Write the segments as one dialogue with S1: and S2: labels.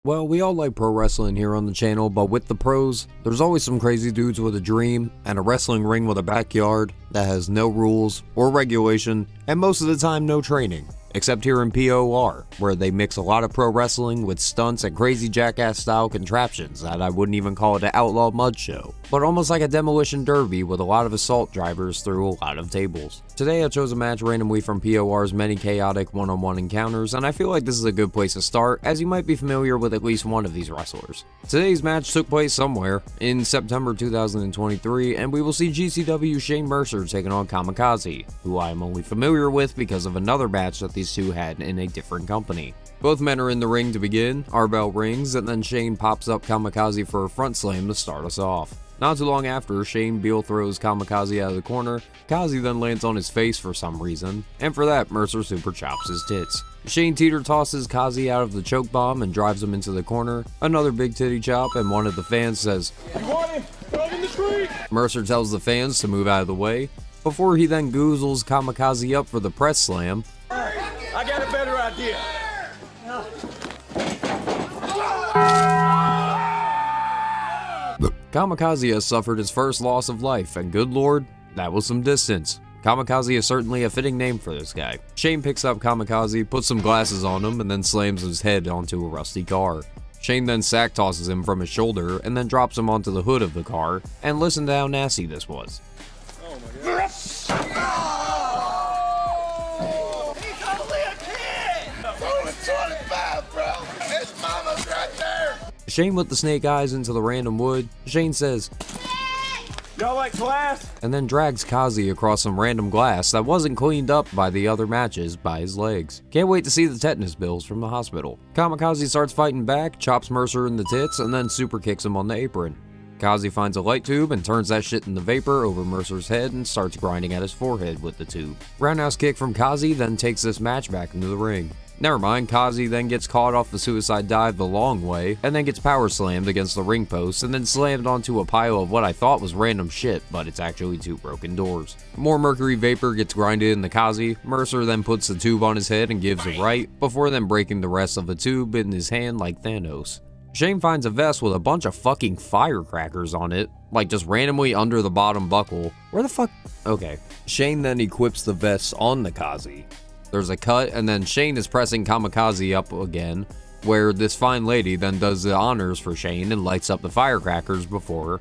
S1: Well, we all like pro wrestling here on the channel, but with the pros, there's always some crazy dudes with a dream and a wrestling ring with a backyard that has no rules or regulation, and most of the time no training. Except here in P.O.R, where they mix a lot of pro wrestling with stunts and crazy jackass style contraptions that I wouldn't even call it an outlaw mud show, but almost like a demolition derby with a lot of assault drivers through a lot of tables. Today I chose a match randomly from P.O.R's many chaotic one-on-one encounters, and I feel like this is a good place to start, as you might be familiar with at least one of these wrestlers. Today's match took place somewhere in September 2023, and we will see GCW Shane Mercer taking on Kamikaze, who I am only familiar with because of another match that these two had in a different company. Both men are in the ring to begin, our bell rings, and then Shane pops up Kamikaze for a front slam to start us off. Not too long after, Shane Beal throws Kamikaze out of the corner, Kazi then lands on his face for some reason, and for that, Mercer super chops his tits. Shane teeter tosses Kazi out of the choke bomb and drives him into the corner, another big titty chop, and one of the fans says, "You want him? Throw him in the street!" Mercer tells the fans to move out of the way, before he then goozles Kamikaze up for the press slam.
S2: I got a better idea.
S1: Kamikaze has suffered his first loss of life, and good lord, that was some distance. Kamikaze is certainly a fitting name for this guy. Shane picks up Kamikaze, puts some glasses on him, and then slams his head onto a rusty car. Shane then sack tosses him from his shoulder, and then drops him onto the hood of the car, and listen to how nasty this was.
S2: Oh my god. He's only a kid! Only 25, bro! His mama's right there!
S1: Shane with the snake eyes into the random wood. Shane says,
S2: "Y'all like glass?"
S1: and then drags Kazi across some random glass that wasn't cleaned up by the other matches by his legs. Can't wait to see the tetanus bills from the hospital. Kamikaze starts fighting back, chops Mercer in the tits, and then super kicks him on the apron. Kazi finds a light tube and turns that shit into vapor over Mercer's head and starts grinding at his forehead with the tube. Roundhouse kick from Kazi then takes this match back into the ring. Never mind, Kazi then gets caught off the suicide dive the long way, and then gets power slammed against the ring post, and then slammed onto a pile of what I thought was random shit, but it's actually two broken doors. More mercury vapor gets grinded into Kazi. Mercer then puts the tube on his head and gives a right, before then breaking the rest of the tube in his hand like Thanos. Shane finds a vest with a bunch of fucking firecrackers on it, like just randomly under the bottom buckle. Where the fuck? Okay. Shane then equips the vest on the Kazi. There's a cut, and then Shane is pressing Kamikaze up again, where this fine lady then does the honors for Shane and lights up the firecrackers before her.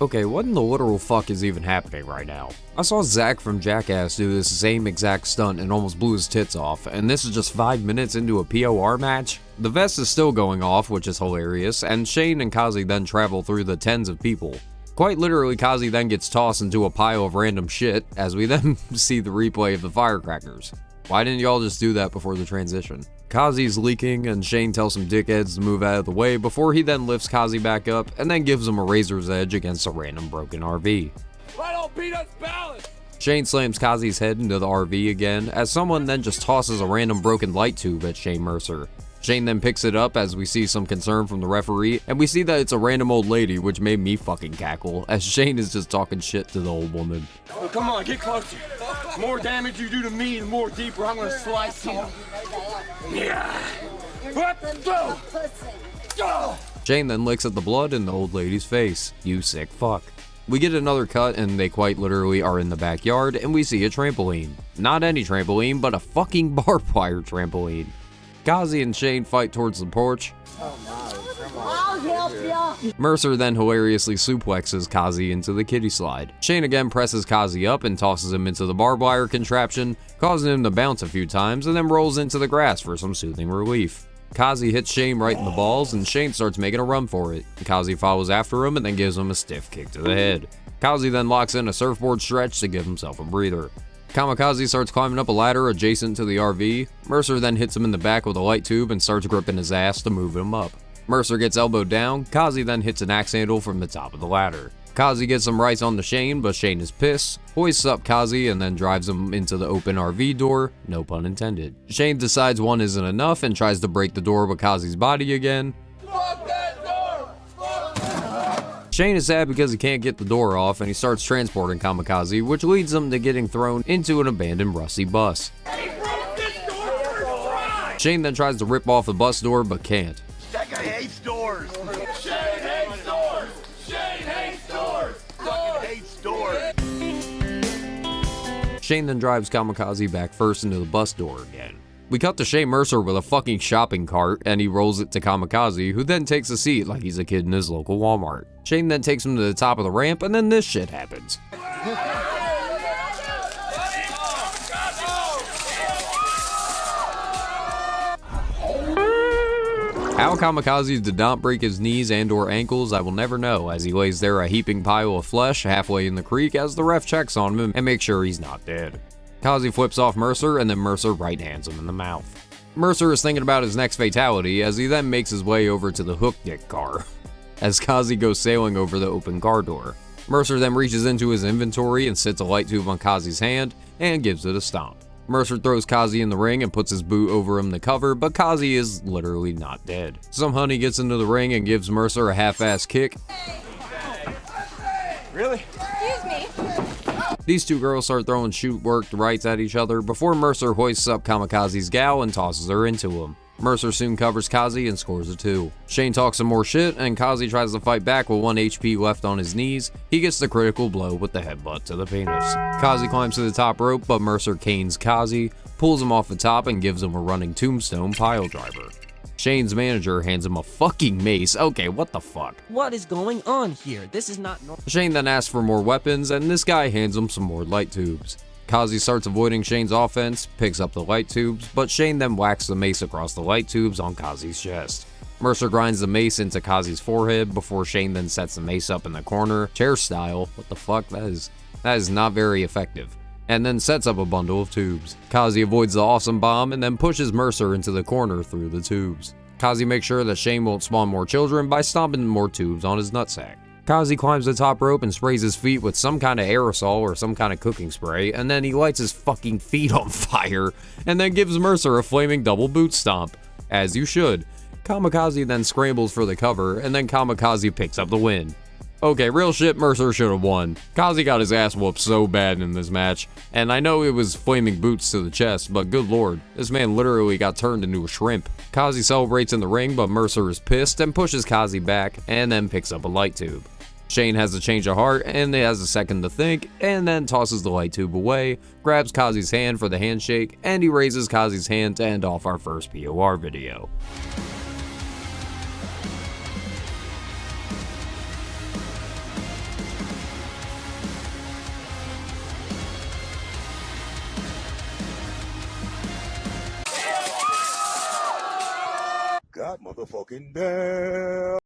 S1: Okay, what in the literal fuck is even happening right now? I saw Zach from Jackass do this same exact stunt and almost blew his tits off, and this is just 5 minutes into a P.O.R match? The vest is still going off, which is hilarious, and Shane and Kazi then travel through the tens of people. Quite literally, Kazi then gets tossed into a pile of random shit, as we then see the replay of the firecrackers. Why didn't y'all just do that before the transition? Kazi's leaking, and Shane tells some dickheads to move out of the way before he then lifts Kazi back up and then gives him a razor's edge against a random broken RV.
S2: Right on Peanut's balance!
S1: Shane slams Kazi's head into the RV again, as someone then just tosses a random broken light tube at Shane Mercer. Shane then picks it up as we see some concern from the referee, and we see that it's a random old lady, which made me fucking cackle, as Shane is just talking shit to the old woman.
S2: Oh, come on, get closer. The more damage you do to me, the more deeper I'm gonna slice you. Yeah. What? Go! Go!
S1: Shane then licks at the blood in the old lady's face. You sick fuck. We get another cut, and they quite literally are in the backyard, and we see a trampoline. Not any trampoline, but a fucking barbed wire trampoline. Kazi and Shane fight towards the porch.
S3: I'll help ya.
S1: Mercer then hilariously suplexes Kazi into the kiddie slide. Shane again presses Kazi up and tosses him into the barbed wire contraption, causing him to bounce a few times, and then rolls into the grass for some soothing relief. Kazi hits Shane right in the balls, and Shane starts making a run for it. Kazi follows after him and then gives him a stiff kick to the head. Kazi then locks in a surfboard stretch to give himself a breather. Kamikaze starts climbing up a ladder adjacent to the RV. Mercer then hits him in the back with a light tube and starts gripping his ass to move him up. Mercer gets elbowed down. Kazi then hits an axe handle from the top of the ladder. Kazi gets some rights on to Shane, but Shane is pissed, hoists up Kazi, and then drives him into the open RV door, no pun intended. Shane decides one isn't enough and tries to break the door with Kazi's body again.
S2: Fuck that door! Fuck
S1: Shane is sad because he can't get the door off and he starts transporting Kamikaze, which leads him to getting thrown into an abandoned rusty bus. Shane then tries to rip off the bus door but can't.
S4: That guy hates doors.
S2: Shane hates doors! Shane hates doors!
S4: Fucking hates doors.
S1: Shane then drives Kamikaze back first into the bus door again. We cut to Shane Mercer with a fucking shopping cart and he rolls it to Kamikaze, who then takes a seat like he's a kid in his local Walmart. Shane then takes him to the top of the ramp and then this shit happens. How Kamikaze did not break his knees and or ankles, I will never know, as he lays there a heaping pile of flesh halfway in the creek as the ref checks on him and makes sure he's not dead. Kazi flips off Mercer and then Mercer right hands him in the mouth. Mercer is thinking about his next fatality as he then makes his way over to the hook dick car, as Kazi goes sailing over the open car door. Mercer then reaches into his inventory and sits a light tube on Kazi's hand and gives it a stomp. Mercer throws Kazi in the ring and puts his boot over him to cover, but Kazi is literally not dead. Some honey gets into the ring and gives Mercer a half-ass kick.
S4: Really?
S3: Excuse me.
S1: These two girls start throwing shoot-worked rights at each other before Mercer hoists up Kamikaze's gal and tosses her into him. Mercer soon covers Kazi and scores a 2. Shane talks some more shit and Kazi tries to fight back with 1 HP left on his knees. He gets the critical blow with the headbutt to the penis. Kazi climbs to the top rope, but Mercer canes Kazi, pulls him off the top and gives him a running tombstone pile driver. Shane's manager hands him a fucking mace. Okay, what the fuck?
S5: What is going on here? This is not normal.
S1: Shane then asks for more weapons and this guy hands him some more light tubes. Kazi starts avoiding Shane's offense, picks up the light tubes, but Shane then whacks the mace across the light tubes on Kazi's chest. Mercer grinds the mace into Kazi's forehead before Shane then sets the mace up in the corner, chair style. What the fuck? That is not very effective. And then sets up a bundle of tubes. Kazi avoids the awesome bomb and then pushes Mercer into the corner through the tubes. Kazi makes sure that Shane won't spawn more children by stomping more tubes on his nutsack. Kazi climbs the top rope and sprays his feet with some kind of aerosol or some kind of cooking spray, and then he lights his fucking feet on fire, and then gives Mercer a flaming double boot stomp. As you should. Kamikaze then scrambles for the cover, and then Kamikaze picks up the win. Okay, real shit, Mercer should have won. Kazi got his ass whooped so bad in this match, and I know it was flaming boots to the chest, but good lord, this man literally got turned into a shrimp. Kazi celebrates in the ring, but Mercer is pissed and pushes Kazi back, and then picks up a light tube. Shane has a change of heart, and he has a second to think, and then tosses the light tube away, grabs Kazi's hand for the handshake, and he raises Kazi's hand to end off our first P.O.R. video.
S4: God motherfucking damn.